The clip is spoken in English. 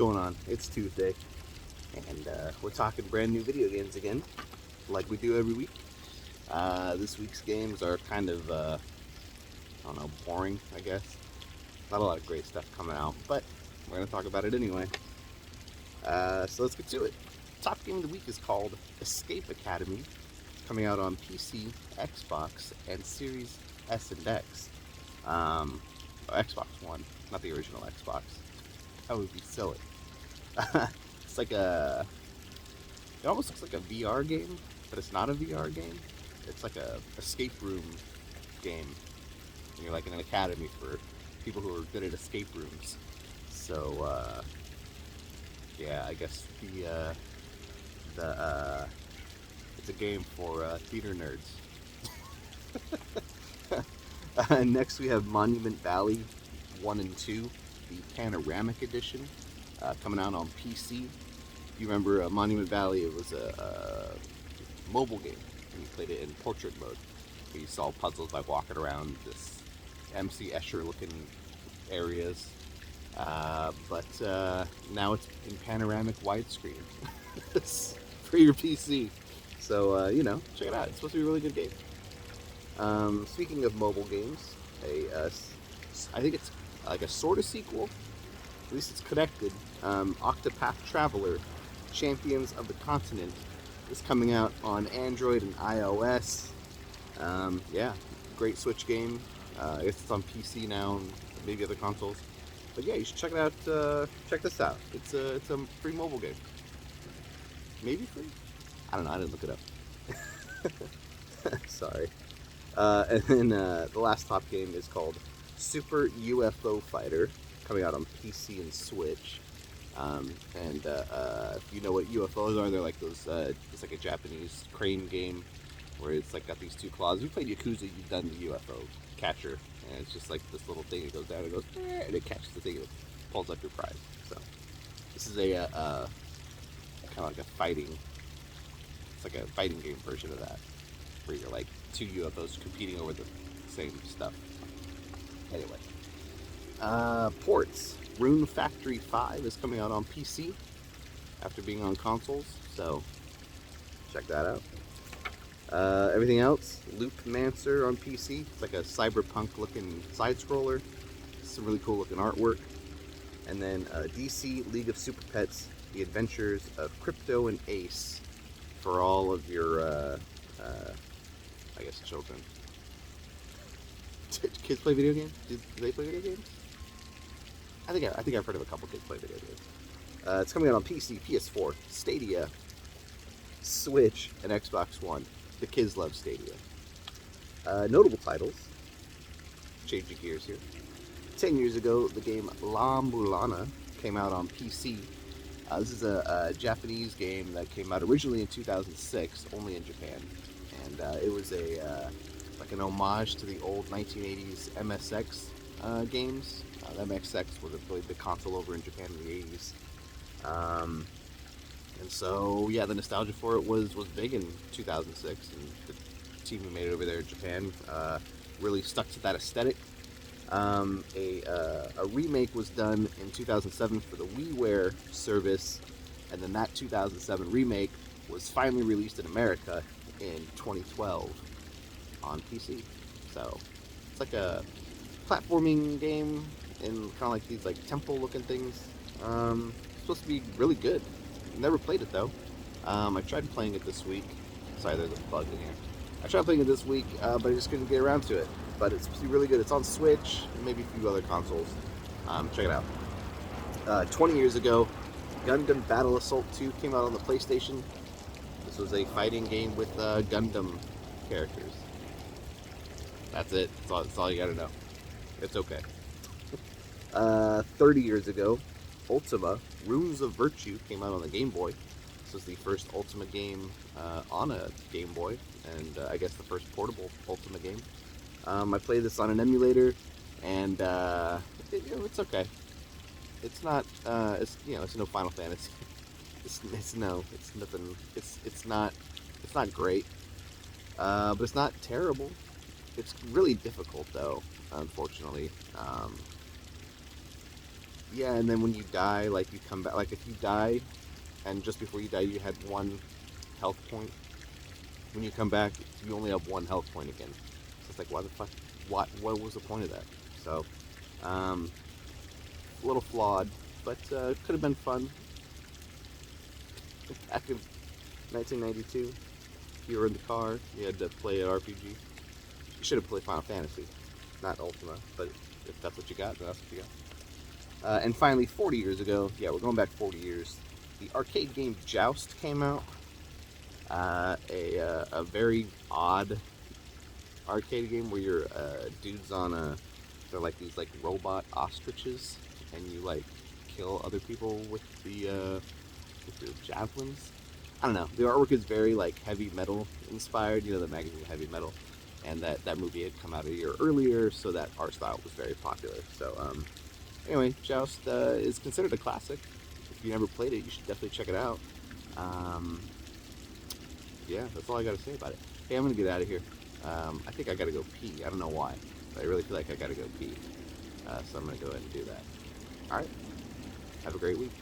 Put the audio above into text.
going on? It's Tuesday, and we're talking brand new video games again, like we do every week. This week's games are kind of, I don't know, boring, I guess. Not a lot of great stuff coming out, but we're going to talk about it anyway. So let's get to it. Top game of the week is called Escape Academy, coming out on PC, Xbox, and Series S and X. Xbox One, not the original Xbox. That would be silly. It's like it almost looks like a VR game, but it's not a VR game. It's like a escape room game. And you're like in an academy for people who are good at escape rooms. So, yeah, I guess it's a game for theater nerds. Next we have Monument Valley 1 and 2, the Panoramic Edition, coming out on PC. If you remember Monument Valley, it was a mobile game, and you played it in portrait mode. You solved puzzles by walking around this MC Escher looking areas. But now it's in panoramic widescreen for your PC. So, check it out. It's supposed to be a really good game. Speaking of mobile games, I think it's like a sort of sequel. At least it's connected. Octopath Traveler, Champions of the Continent, is coming out on Android and iOS. Yeah, great Switch game. I guess it's on PC now and maybe other consoles. But yeah, you should check it out. Check this out. It's a free mobile game. Maybe free? I don't know. I didn't look it up. Sorry. And then the last top game is called Super UFO Fighter, coming out on PC and Switch. And if you know what UFOs are, they're like those. It's like a Japanese crane game where it's like got these two claws. If you played Yakuza, you've done the UFO catcher, and it's just like this little thing that goes down and goes, and it catches the thing and it pulls up your prize. So this is a kind of like a fighting. It's like a fighting game version of that, where you're like two UFOs competing over the same stuff. Anyway, ports. Rune Factory 5 is coming out on PC after being on consoles, so check that out. Everything else, Loopmancer on PC. It's like a cyberpunk looking side scroller. Some really cool looking artwork. And then DC League of Super Pets, The Adventures of Crypto and Ace, for all of your I guess children. Did kids play video games? Do they play video games? I think I've heard of a couple kids play video games. It's coming out on PC, PS4, Stadia, Switch, and Xbox One. The kids love Stadia. Notable titles. Changing gears here. 10 years ago, the game Lambulana came out on PC. This is a Japanese game that came out originally in 2006, only in Japan. And it was like an homage to the old 1980s MSX games. The MSX was a really big console over in Japan in the 80s. And so, yeah, the nostalgia for it was big in 2006. And the team who made it over there in Japan really stuck to that aesthetic. A remake was done in 2007 for the WiiWare service. And then that 2007 remake was finally released in America in 2012 on PC. So it's like a platforming game in kind of like these like temple looking things. It's supposed to be really good. Never played it though. I tried playing it this week. Sorry, there's a bug in here. I tried playing it this week, but I just couldn't get around to it. But it's supposed to be really good. It's on Switch and maybe a few other consoles. Check it out. 20 years ago, Gundam Battle Assault 2 came out on the PlayStation. This was a fighting game with Gundam characters. That's it. That's all you gotta know. It's okay. 30 years ago, Ultima Runes of Virtue came out on the Game Boy. This was the first Ultima game on a Game Boy, and I guess the first portable Ultima game. I played this on an emulator, and it's okay. It's not. It's no Final Fantasy. It's nothing. It's not great, but it's not terrible. It's really difficult though, unfortunately. Yeah, and then when you die, like you come back. Like if you die, and just before you die, you had 1 health point. When you come back, you only have 1 health point again. So it's like, why the fuck? What was the point of that? So, um, a little flawed, but could have been fun back in 1992. If you were in the car, you had to play an RPG. You should have played Final Fantasy, not Ultima. But if that's what you got, then that's what you got. And finally, 40 years ago, yeah, we're going back 40 years, the arcade game Joust came out. A very odd arcade game where you're dudes on they're like these like robot ostriches, and you like kill other people with your javelins. I don't know. The artwork is very like heavy metal inspired. You know, the magazine Heavy Metal, and that movie had come out a year earlier, so that art style was very popular. So anyway, Joust is considered a classic. If you never played it, you should definitely check it out. Um, yeah, that's all I got to say about it. Hey, I'm gonna get out of here. I think I gotta go pee. I don't know why, but I really feel like I gotta go pee. So I'm gonna go ahead and do that. All right. Have a great week.